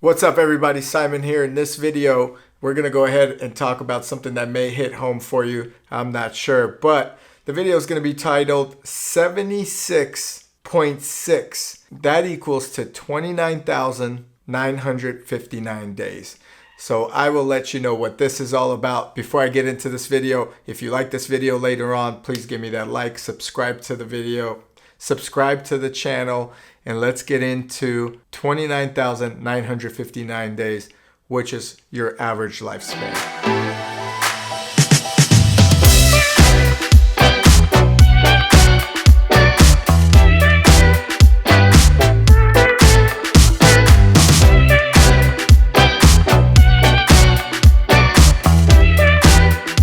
What's up everybody, Simon here. In this video, we're going to go ahead and talk about something that may hit home for you. I'm not sure, but the video is going to be titled 76.6. That equals to 29,959 days. So I will let you know what this is all about. Before I get into this video, if you like this video later on, please give me that like, subscribe to the video, subscribe to the channel, and let's get into 29,959 days, which is your average lifespan.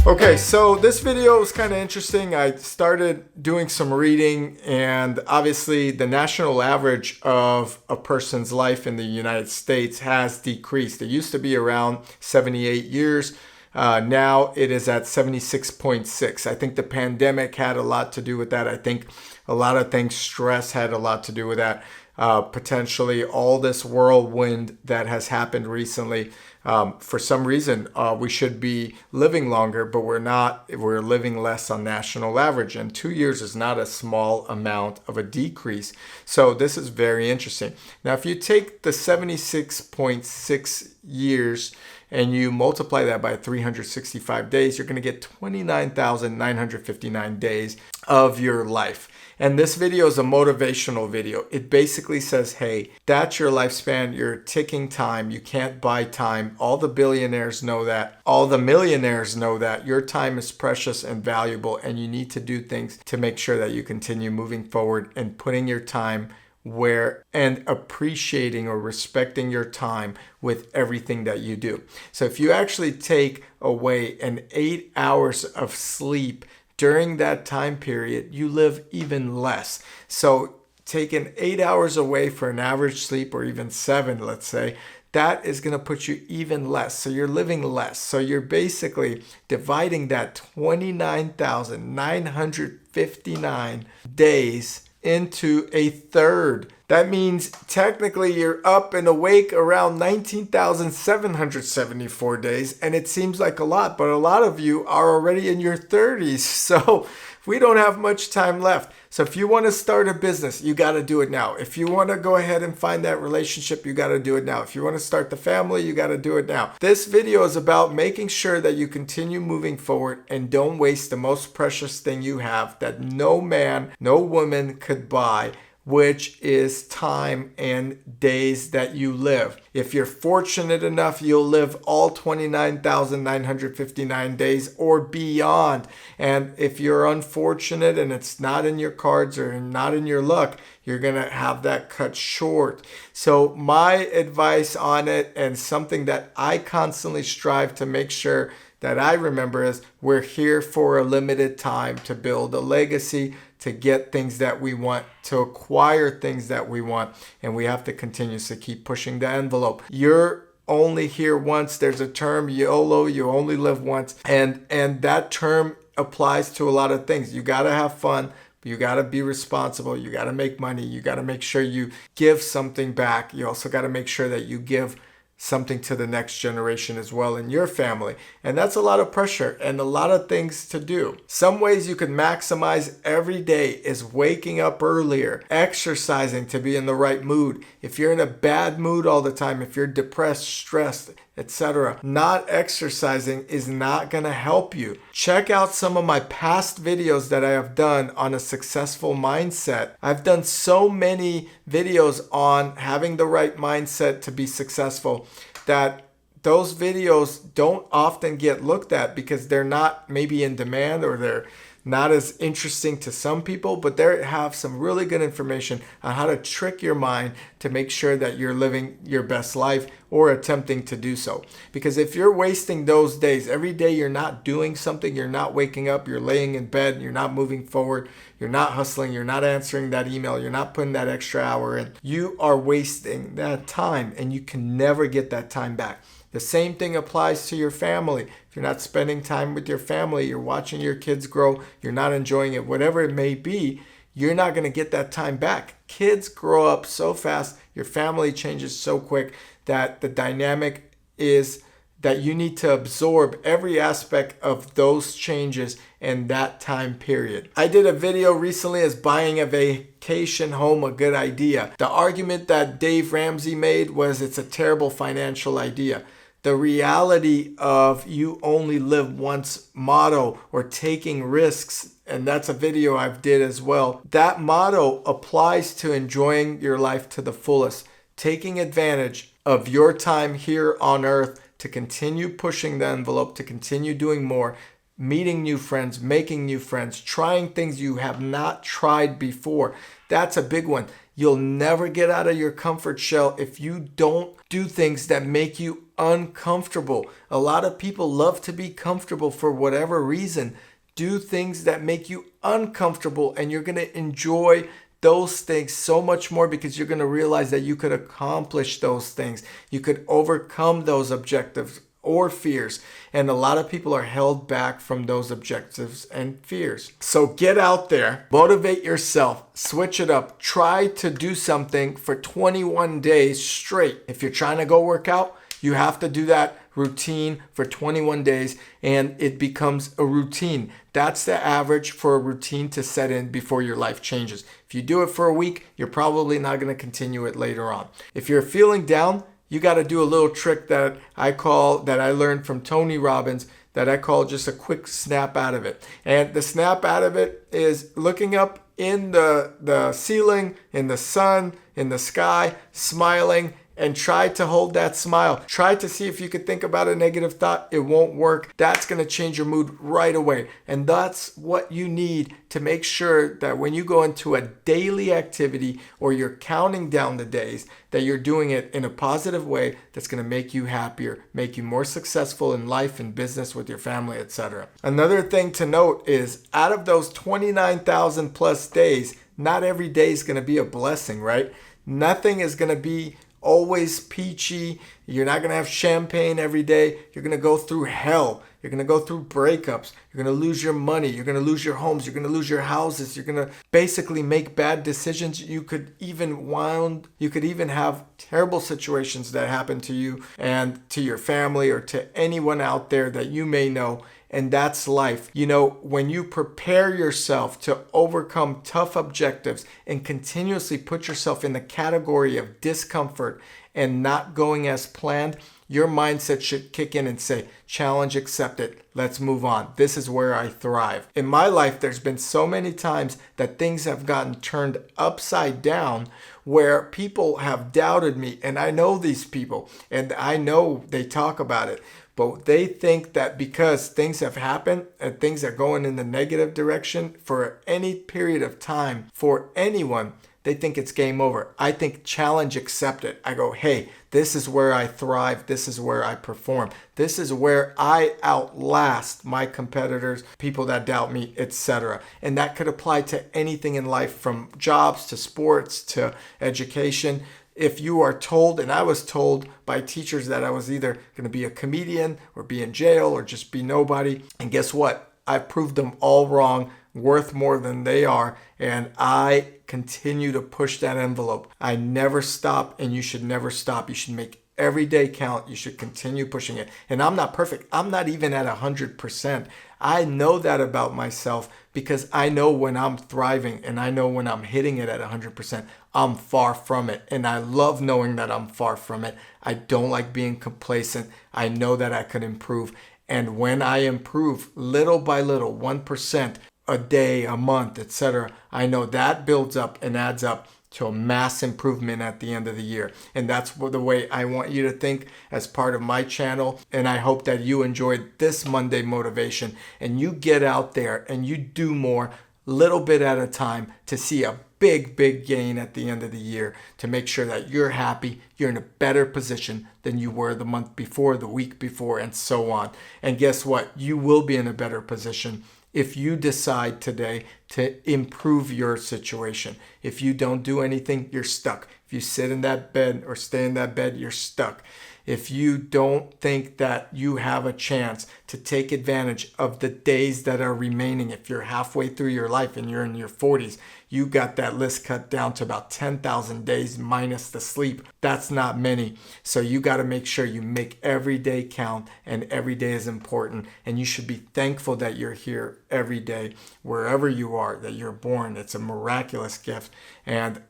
Okay, so this video is kind of interesting. I started doing some reading, and obviously the national average of a person's life in the United States has decreased. It used to be around 78 years. Now it is at 76.6. I think the pandemic had a lot to do with that. I think a lot of things, stress had a lot to do with that. Potentially all this whirlwind that has happened recently. For some reason, we should be living longer, but we're not. We're living less on national average, and 2 years is not a small amount of a decrease. So this is very interesting. Now, if you take the 76.6 years and you multiply that by 365 days, you're going to get 29,959 days of your life. And this video is a motivational video. It basically says, hey, that's your lifespan. You're ticking time. You can't buy time. All the billionaires know that. All the millionaires know that. Your time is precious and valuable, and you need to do things to make sure that you continue moving forward and putting your time where and appreciating or respecting your time with everything that you do. So if you actually take away an 8 hours of sleep during that time period, you live even less. So taking 8 hours away for an average sleep, or even 7, let's say, that is going to put you even less. So you're living less. So you're basically dividing that 29,959 days into a third. That means technically you're up and awake around 19,774 days, and it seems like a lot, but a lot of you are already in your 30s, so we don't have much time left. So if you want to start a business, you got to do it now. If you want to go ahead and find that relationship, you got to do it now. If you want to start the family, you got to do it now. This video is about making sure that you continue moving forward and don't waste the most precious thing you have that no man, no woman could buy, which is time and days that you live. If you're fortunate enough, you'll live all 29,959 days or beyond. And if you're unfortunate and it's not in your cards or not in your luck, you're going to have that cut short. So my advice on it, and something that I constantly strive to make sure that I remember, is we're here for a limited time to build a legacy, to get things that we want, to acquire things that we want, and we have to continuously keep pushing the envelope. You're only here once. There's a term, YOLO, you only live once, and that term applies to a lot of things. You got to have fun. You got to be responsible. You got to make money. You got to make sure you give something back. You also got to make sure that you give something to the next generation as well in your family. And that's a lot of pressure and a lot of things to do. Some ways you can maximize every day is waking up earlier, exercising to be in the right mood. If you're in a bad mood all the time, if you're depressed, stressed, etc., not exercising is not going to help you. Check out some of my past videos that I have done on a successful mindset. I've done so many videos on having the right mindset to be successful that those videos don't often get looked at because they're not maybe in demand, or they're not as interesting to some people, but they have some really good information on how to trick your mind to make sure that you're living your best life or attempting to do so. Because if you're wasting those days, every day you're not doing something, you're not waking up, you're laying in bed, you're not moving forward, you're not hustling, you're not answering that email, you're not putting that extra hour in, you are wasting that time, and you can never get that time back. The same thing applies to your family. If you're not spending time with your family, you're watching your kids grow, you're not enjoying it, whatever it may be, you're not going to get that time back. Kids grow up so fast. Your family changes so quick that the dynamic is that you need to absorb every aspect of those changes in that time period. I did a video recently, Is buying a vacation home a good idea? The argument that Dave Ramsey made was it's a terrible financial idea. The reality of you only live once motto, or taking risks, and that's a video I've did as well. That motto applies to enjoying your life to the fullest, taking advantage of your time here on earth to continue pushing the envelope, to continue doing more, meeting new friends, making new friends, trying things you have not tried before. That's a big one. You'll never get out of your comfort shell if you don't do things that make you uncomfortable. A lot of people love to be comfortable for whatever reason. Do things that make you uncomfortable, and you're going to enjoy those things so much more, because you're going to realize that you could accomplish those things. You could overcome those objectives or fears. And a lot of people are held back from those objectives and fears. So get out there, motivate yourself, switch it up, try to do something for 21 days straight. If you're trying to go work out, you have to do that routine for 21 days, and it becomes a routine. That's the average for a routine to set in before your life changes. If you do it for a week, you're probably not going to continue it later on. If you're feeling down, you got to do a little trick that I learned from Tony Robbins, that I call just a quick snap out of it. And the snap out of it is looking up in the ceiling, in the sun, in the sky, smiling, and try to hold that smile. Try to see if you could think about a negative thought. It won't work. That's going to change your mood right away. And that's what you need to make sure that when you go into a daily activity, or you're counting down the days, that you're doing it in a positive way that's going to make you happier, make you more successful in life and business, with your family, etc. Another thing to note is, out of those 29,000 plus days, not every day is going to be a blessing, right? Nothing is going to be always peachy. You're not going to have champagne every day. You're going to go through hell. You're going to go through breakups. You're going to lose your money. You're going to lose your homes. You're going to lose your houses. You're going to basically make bad decisions. You could even have terrible situations that happen to you and to your family, or to anyone out there that you may know. And that's life. You know, when you prepare yourself to overcome tough objectives and continuously put yourself in the category of discomfort and not going as planned, your mindset should kick in and say, challenge accepted. Let's move on. This is where I thrive. In my life, there's been so many times that things have gotten turned upside down, where people have doubted me. And I know these people, and I know they talk about it. But they think that because things have happened and things are going in the negative direction for any period of time for anyone, they think it's game over. I think challenge accepted. I go, hey, this is where I thrive. This is where I perform. This is where I outlast my competitors, people that doubt me, etc. And that could apply to anything in life, from jobs to sports to education. If you are told, and I was told by teachers, that I was either going to be a comedian or be in jail or just be nobody. And guess what? I proved them all wrong, worth more than they are. And I continue to push that envelope. I never stop, and you should never stop. You should make every day count. You should continue pushing it. And I'm not perfect. I'm not even at 100%. I know that about myself, because I know when I'm thriving, and I know when I'm hitting it at 100%, I'm far from it. And I love knowing that I'm far from it. I don't like being complacent. I know that I could improve. And when I improve little by little, 1% a day, a month, etc., I know that builds up and adds up to a mass improvement at the end of the year. And that's the way I want you to think as part of my channel. And I hope that you enjoyed this Monday motivation, and you get out there and you do more, little bit at a time, to see a big gain at the end of the year, to make sure that you're happy, you're in a better position than you were the month before, the week before, and so on. And guess what? You will be in a better position if you decide today to improve your situation. If you don't do anything, you're stuck. If you sit in that bed or stay in that bed, you're stuck. If you don't think that you have a chance to take advantage of the days that are remaining, if you're halfway through your life and you're in your 40s, you got that list cut down to about 10,000 days minus the sleep. That's not many. So you got to make sure you make every day count, and every day is important. And you should be thankful that you're here every day, wherever you are, that you're born. It's a miraculous gift. And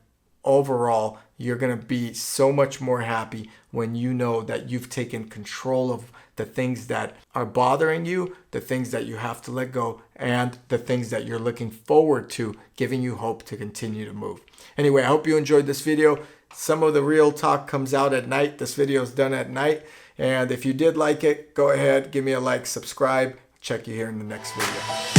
overall, you're going to be so much more happy when you know that you've taken control of the things that are bothering you, the things that you have to let go, and the things that you're looking forward to, giving you hope to continue to move. Anyway, I hope you enjoyed this video. Some of the real talk comes out at night. This video is done at night. And if you did like it, go ahead, give me a like, subscribe. Check you here in the next video.